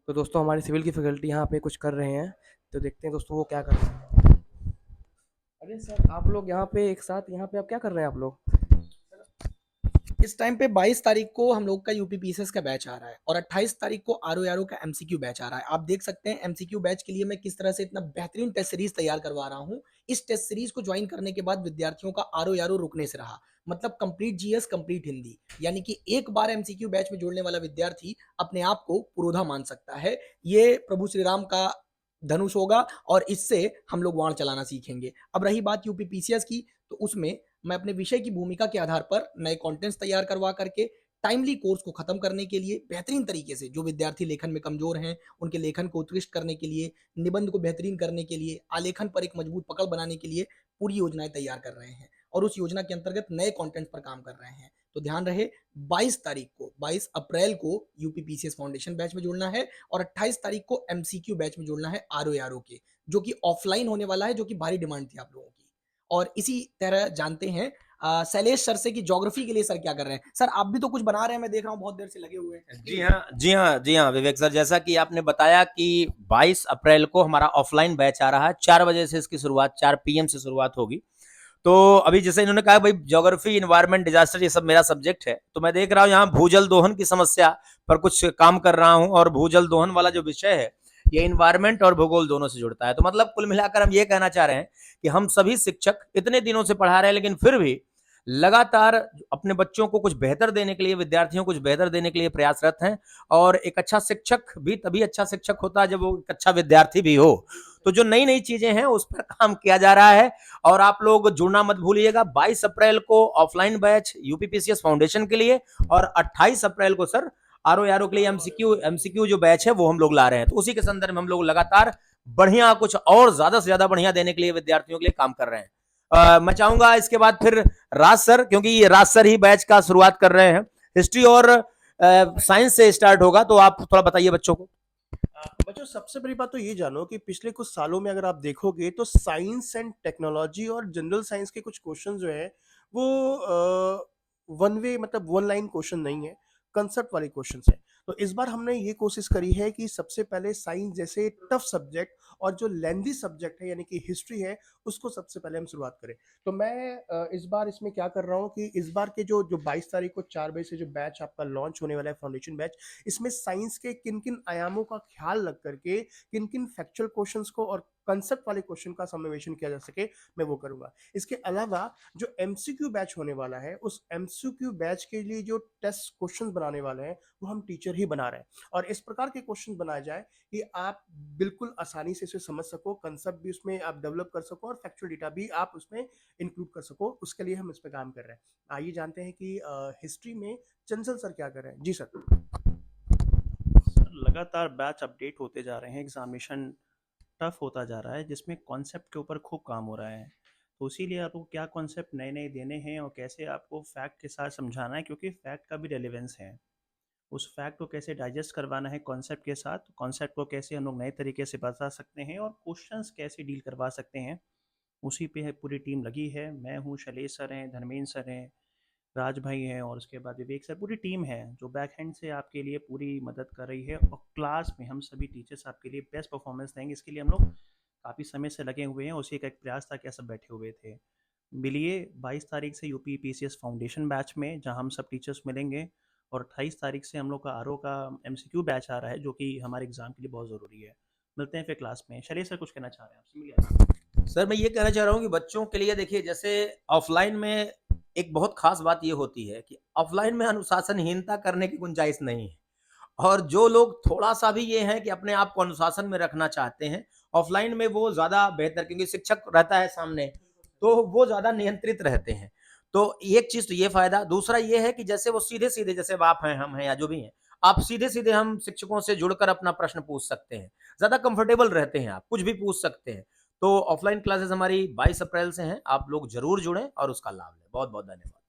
तो दोस्तों हमारी सिविल की फैकल्टी यहाँ पे कुछ कर रहे हैं, तो देखते हैं दोस्तों वो क्या कर रहे हैं। अरे सर आप लोग यहाँ पे एक साथ यहाँ पे आप क्या कर रहे हैं आप लोग? इस टाइम पे 22 तारीख को हम लोग का यूपीपीसीएस का बैच आ रहा है और 28 तारीख को आरओ का एमसीक्यू बैच आ रहा है। आप देख सकते हैं एमसीक्यू बैच के लिए मैं किस तरह से इतना बेहतरीन टेस्ट सीरीज तैयार करवा रहा हूँ। इस टेस्ट सीरीज को ज्वाइन करने के बाद विद्यार्थियों का आरओ रुकने से रहा, मतलब कंप्लीट जीएस कंप्लीट हिंदी, यानी कि एक बार एमसीक्यू बैच में जुड़ने वाला विद्यार्थी अपने आप को पुरोधा मान सकता है। ये प्रभु श्री राम का धनुष होगा और इससे हम लोग वाण चलाना सीखेंगे। अब रही बात यूपीपीसीएस की, तो उसमें मैं अपने विषय की भूमिका के आधार पर नए कंटेंट्स तैयार करवा करके टाइमली कोर्स को खत्म करने के लिए बेहतरीन तरीके से जो विद्यार्थी लेखन में कमजोर हैं उनके लेखन को उत्कृष्ट करने के लिए, निबंध को बेहतरीन करने के लिए, आलेखन पर एक मजबूत पकड़ बनाने के लिए पूरी योजनाएं तैयार कर रहे हैं और उस योजना के अंतर्गत नए कंटेंट पर काम कर रहे हैं। तो ध्यान रहे, 22 तारीख को 22 अप्रैल को यूपीपीसीएस फाउंडेशन बैच में जुड़ना है और 28 तारीख को एमसीक्यू बैच में जुड़ना है आरओ के, जो कि ऑफलाइन होने वाला है, जो कि भारी डिमांड थी आप लोगों की। और इसी तरह जानते हैं शैलेश सर से कि ज्योग्राफी के लिए सर क्या कर रहे हैं। सर आप भी तो कुछ बना रहे हैं, मैं देख रहा हूँ बहुत देर से लगे हुए हैं। जी हाँ, जी हाँ, जी हाँ विवेक सर, जैसा कि आपने बताया कि 22 अप्रैल को हमारा ऑफलाइन बैच आ रहा है। 4 बजे से इसकी शुरुआत, 4 पीएम से शुरुआत होगी। तो अभी जैसे इन्होंने कहा भाई ज्योग्राफी, इन्वायरमेंट, डिजास्टर ये सब मेरा सब्जेक्ट है, तो मैं देख रहा हूँ यहाँ भूजल दोहन की समस्या पर कुछ काम कर रहा हूँ। और भूजल दोहन वाला जो विषय है ये इन्वायरमेंट और भूगोल दोनों से जुड़ता है। तो मतलब कुल मिलाकर हम ये कहना चाह रहे हैं कि हम सभी शिक्षक इतने दिनों से पढ़ा रहे हैं, लेकिन फिर भी लगातार अपने बच्चों को कुछ बेहतर देने के लिए, विद्यार्थियों को कुछ बेहतर देने के लिए प्रयासरत हैं। और एक अच्छा शिक्षक भी तभी अच्छा शिक्षक होता है जब वो एक अच्छा विद्यार्थी भी हो। तो जो नई नई चीजें हैं उस पर काम किया जा रहा है। और आप लोग जुड़ना मत भूलिएगा। 22 अप्रैल को ऑफलाइन बैच यूपीपीसीएस फाउंडेशन के लिए और 28 अप्रैल को सर आरओ के लिए एमसीक्यू जो बैच है वो हम लोग ला रहे हैं। तो उसी के संदर्भ में हम लोग लगातार बढ़िया, कुछ और ज्यादा से ज्यादा बढ़िया देने के लिए विद्यार्थियों के लिए काम कर रहे हैं। मैं चाहूंगा इसके बाद फिर राज सर, क्योंकि ये राज सर ही बैच का शुरुआत कर रहे हैं, हिस्ट्री और साइंस से स्टार्ट होगा, तो आप थोड़ा बताइए बच्चों को। बच्चों सबसे बड़ी बात तो ये जानो कि पिछले कुछ सालों में अगर आप देखोगे तो साइंस एंड टेक्नोलॉजी और जनरल साइंस के कुछ क्वेश्चन जो है वो वन वे, मतलब वन लाइन क्वेश्चन नहीं है, कंसेप्ट वाले क्वेश्चन है। तो इस बार हमने ये कोशिश करी है कि सबसे पहले साइंस जैसे टफ सब्जेक्ट और जो लेंदी सब्जेक्ट है यानी कि हिस्ट्री है उसको सबसे पहले हम शुरुआत करें। तो मैं इस बार इसमें क्या कर रहा हूँ कि इस बार के जो जो 22 तारीख को 4 बजे से जो बैच आपका लॉन्च होने वाला है फाउंडेशन बैच, इसमें साइंस के किन किन आयामों का ख्याल रख करके किन किन फैक्चुअल क्वेश्चंस को और कंसेप्ट वाले क्वेश्चन का समावेशन किया जा सके, मैं वो करूंगा। इसके अलावा जो एमसीक्यू बैच होने वाला है उस एमसीक्यू बैच के लिए जो टेस्ट क्वेश्चंस बनाने वाले हैं वो हम टीचर ही बना रहे हैं और इस प्रकार के क्वेश्चन बनाए जाए कि आप बिल्कुल आसानी से इसे समझ सको, कंसेप्ट भी उसमें आप डेवलप कर सको और फैक्चुअल डेटा भी आप उसमें इंक्लूड कर सको। उसके लिए हम इस पर काम कर रहे हैं। आइए जानते हैं कि हिस्ट्री में चंचल सर क्या कर रहे हैं। जी सर। सर लगातार बैच अपडेट होते जा रहे हैं, एग्जामिनेशन टफ होता जा रहा है जिसमें कॉन्सेप्ट के ऊपर खूब काम हो रहा है। तो इसीलिए आपको क्या कॉन्सेप्ट नए नए देने हैं और कैसे आपको फैक्ट के साथ समझाना है, क्योंकि फैक्ट का भी रेलेवेंस है। उस फैक्ट को कैसे डाइजेस्ट करवाना है कॉन्सेप्ट के साथ, कॉन्सेप्ट को कैसे हम लोग नए तरीके से बता सकते हैं और क्वेश्चंस कैसे डील करवा सकते हैं, उसी पे है पूरी टीम लगी है। मैं हूँ, शैलेश सर हैं, धर्मेंद्र सर हैं, राज भाई हैं और उसके बाद विवेक सर, पूरी टीम है जो बैक हैंड से आपके लिए पूरी मदद कर रही है। और क्लास में हम सभी टीचर्स आपके लिए बेस्ट परफॉर्मेंस देंगे। इसके लिए हम लोग काफ़ी समय से लगे हुए हैं। उसी का एक प्रयास था कि सब बैठे हुए थे। मिलिए 22 तारीख से यूपी पीसीएस फाउंडेशन बैच में, जहां हम सब टीचर्स मिलेंगे। और 28 तारीख से हम लोग का आरओ का एमसीक्यू बैच आ रहा है, जो कि हमारे एग्जाम के लिए बहुत ज़रूरी है। मिलते हैं फिर क्लास में। शैलेश सर कुछ कहना चाह रहे हैं आपसे, मिलिए। सर मैं ये कहना चाह रहा हूँ कि बच्चों के लिए देखिए, जैसे ऑफलाइन में एक बहुत खास बात ये होती है कि ऑफलाइन में अनुशासनहीनता करने की गुंजाइश नहीं है। और जो लोग थोड़ा सा भी ये है कि अपने आप को अनुशासन में रखना चाहते हैं, ऑफलाइन में वो ज्यादा बेहतर, क्योंकि शिक्षक रहता है सामने, तो वो ज्यादा नियंत्रित रहते हैं। तो एक चीज तो ये फायदा। दूसरा ये है कि जैसे वो सीधे सीधे, जैसे आप हैं, हम हैं, या जो भी हैं, आप सीधे सीधे हम शिक्षकों से जुड़कर अपना प्रश्न पूछ सकते हैं, ज्यादा कंफर्टेबल रहते हैं, आप कुछ भी पूछ सकते हैं। तो ऑफलाइन क्लासेस हमारी 22 अप्रैल से हैं, आप लोग जरूर जुड़ें और उसका लाभ लें। बहुत बहुत धन्यवाद।